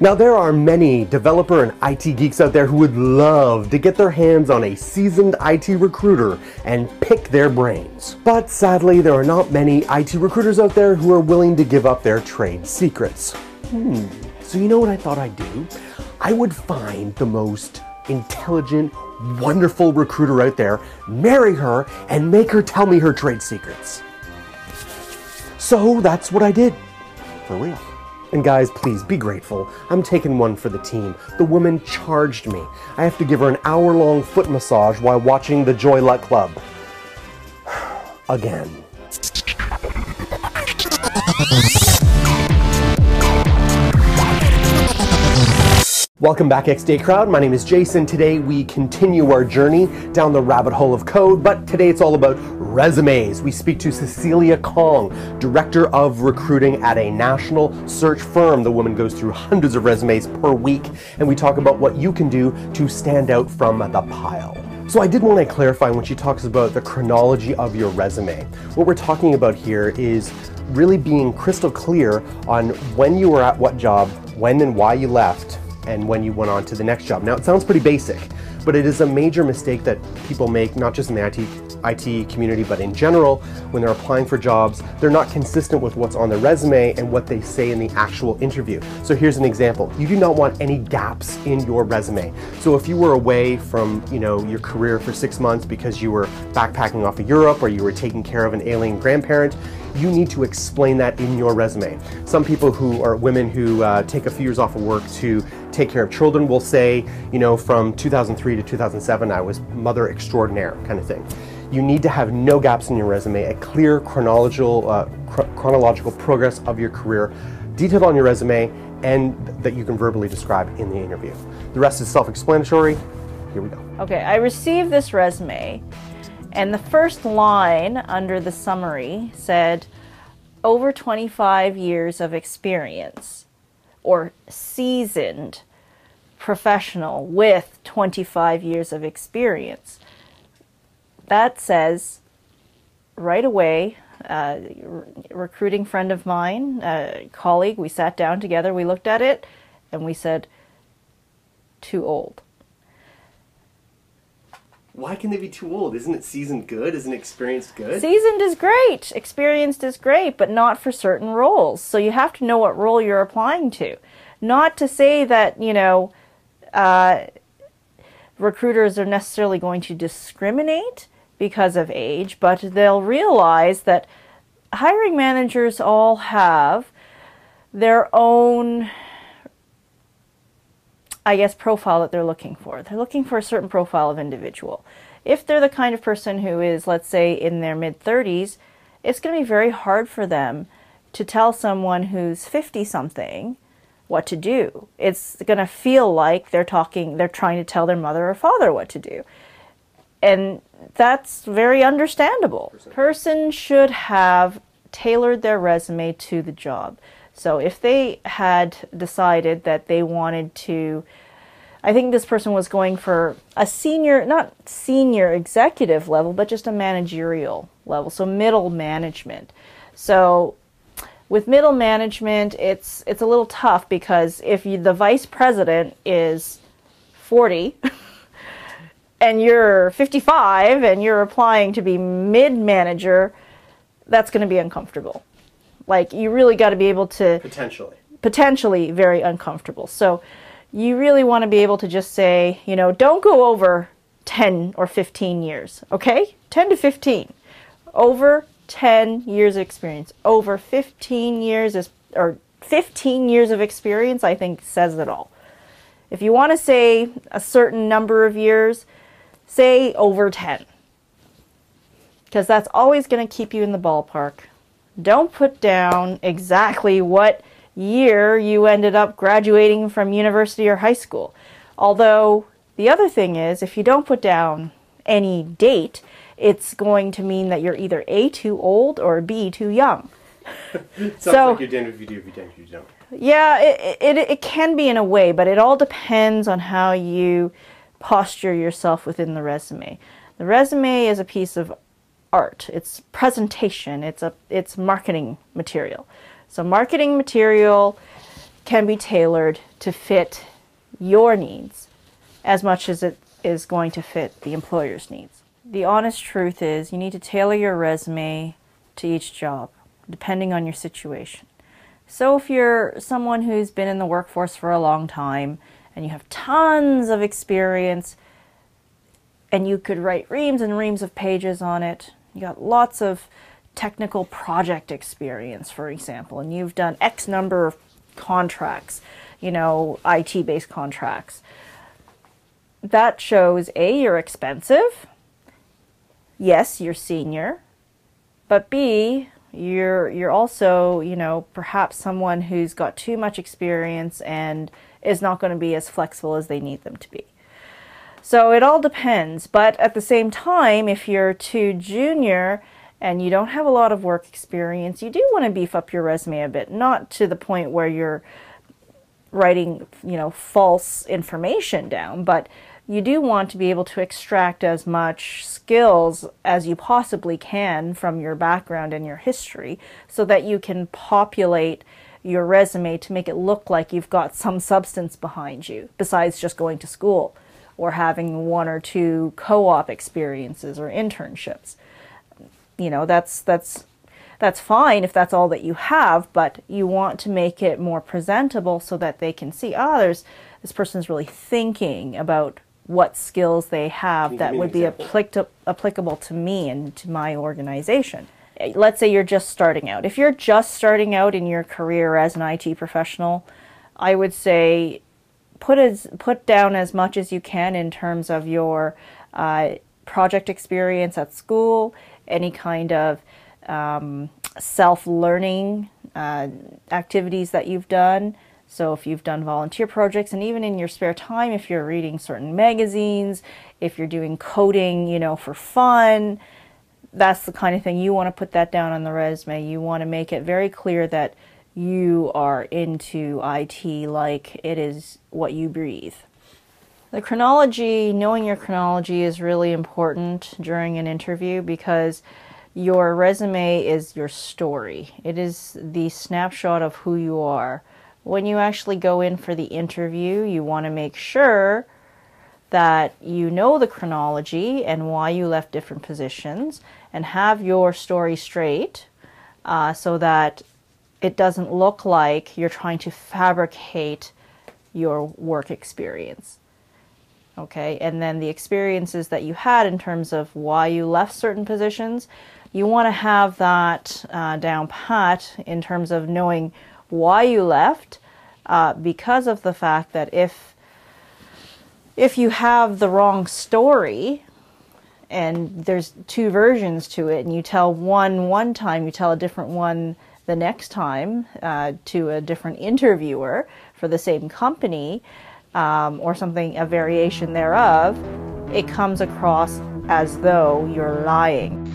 Now, there are many developer and IT geeks out there who would love to get their hands on a seasoned IT recruiter and pick their brains. But sadly, there are not many IT recruiters out there who are willing to give up their trade secrets. So you know what I thought I'd do? I would find the most intelligent, wonderful recruiter out there, marry her, and make her tell me her trade secrets. So that's what I did. For real. And guys, please be grateful. I'm taking one for the team. The woman charged me. I have to give her an hour-long foot massage while watching the Joy Luck Club. Again. Welcome back, XDA crowd. My name is Jayce, and today we continue our journey down the rabbit hole of code, but today it's all about resumes. We speak to Cecilia Kong, Director of Recruiting at a national search firm. The woman goes through hundreds of resumes per week, and we talk about what you can do to stand out from the pile. So I did want to clarify when she talks about the chronology of your resume. What we're talking about here is really being crystal clear on when you were at what job, when and why you left, and when you went on to the next job. Now, it sounds pretty basic, but it is a major mistake that people make, not just in the IT community, but in general. When they're applying for jobs, they're not consistent with what's on the resume and what they say in the actual interview. So here's an example. You do not want any gaps in your resume. So if you were away from, your career for 6 months because you were backpacking off of Europe or you were taking care of an ailing grandparent, you need to explain that in your resume. Some people who are women who take a few years off of work to take care of children will say, from 2003 to 2007, I was mother extraordinaire kind of thing. You need to have no gaps in your resume, a clear chronological progress of your career, detailed on your resume, and that you can verbally describe in the interview. The rest is self-explanatory. Here we go. Okay, I received this resume, and the first line under the summary said, over 25 years of experience, or seasoned professional with 25 years of experience. That says right away, recruiting friend of mine, colleague, we sat down together, we looked at it, and we said, too old. Why can they be too old? Isn't it seasoned good? Isn't experienced good? Seasoned is great. Experienced is great, but not for certain roles. So you have to know what role you're applying to. Not to say that, recruiters are necessarily going to discriminate because of age, but they'll realize that hiring managers all have their own, profile that they're looking for. They're looking for a certain profile of individual. If they're the kind of person who is, let's say, in their mid-30s, it's going to be very hard for them to tell someone who's 50-something what to do. It's going to feel like they're trying to tell their mother or father what to do. And that's very understandable. Person should have tailored their resume to the job. So if they had decided that they wanted to, I think this person was going for a not senior executive level, but just a managerial level, so middle management. So with middle management, it's a little tough because if the vice president is 40 and you're 55 and you're applying to be mid-manager, that's going to be uncomfortable. Like, you really got to be able to... Potentially very uncomfortable. So you really want to be able to just say, don't go over 10 or 15 years, okay? 10 to 15. Over 10 years of experience. Over 15 years or 15 years of experience, I think, says it all. If you want to say a certain number of years, say over 10. Because that's always going to keep you in the ballpark. Don't put down exactly what year you ended up graduating from university or high school. Although, the other thing is, if you don't put down any date, it's going to mean that you're either A, too old, or B, too young. Sounds like you're damned if you do, if you don't. Yeah, it can be in a way, but it all depends on how you posture yourself within the resume. The resume is a piece of art. It's presentation. It's marketing material. So marketing material can be tailored to fit your needs as much as it is going to fit the employer's needs. The honest truth is you need to tailor your resume to each job, depending on your situation. So if you're someone who's been in the workforce for a long time and you have tons of experience and you could write reams and reams of pages on it, you got lots of technical project experience, for example, and you've done X number of contracts, you know, IT-based contracts, that shows A, you're expensive, yes, you're senior, but B, you're also, you know, perhaps someone who's got too much experience and is not going to be as flexible as they need them to be. So it all depends, but at the same time, if you're too junior and you don't have a lot of work experience, you do want to beef up your resume a bit, not to the point where you're writing, you know, false information down, but you do want to be able to extract as much skills as you possibly can from your background and your history so that you can populate your resume to make it look like you've got some substance behind you besides just going to school or having one or two co-op experiences or internships. You know, that's fine if that's all that you have, but you want to make it more presentable so that they can see, this person's really thinking about what skills they have that would be applicable to me and to my organization. Let's say you're just starting out. If you're just starting out in your career as an IT professional, I would say put down as much as you can in terms of your project experience at school, any kind of self-learning activities that you've done. So if you've done volunteer projects, and even in your spare time, if you're reading certain magazines, if you're doing coding, you know, for fun, that's the kind of thing you want to put that down on the resume. You want to make it very clear that you are into IT like it is what you breathe. The chronology, knowing your chronology is really important during an interview because your resume is your story. It is the snapshot of who you are. When you actually go in for the interview, you want to make sure that you know the chronology and why you left different positions and have your story straight so that it doesn't look like you're trying to fabricate your work experience. Okay, and then the experiences that you had in terms of why you left certain positions, you want to have that down pat in terms of knowing why you left, because of the fact that if you have the wrong story and there's two versions to it and you tell one time, you tell a different one the next time to a different interviewer for the same company or something, a variation thereof, it comes across as though you're lying.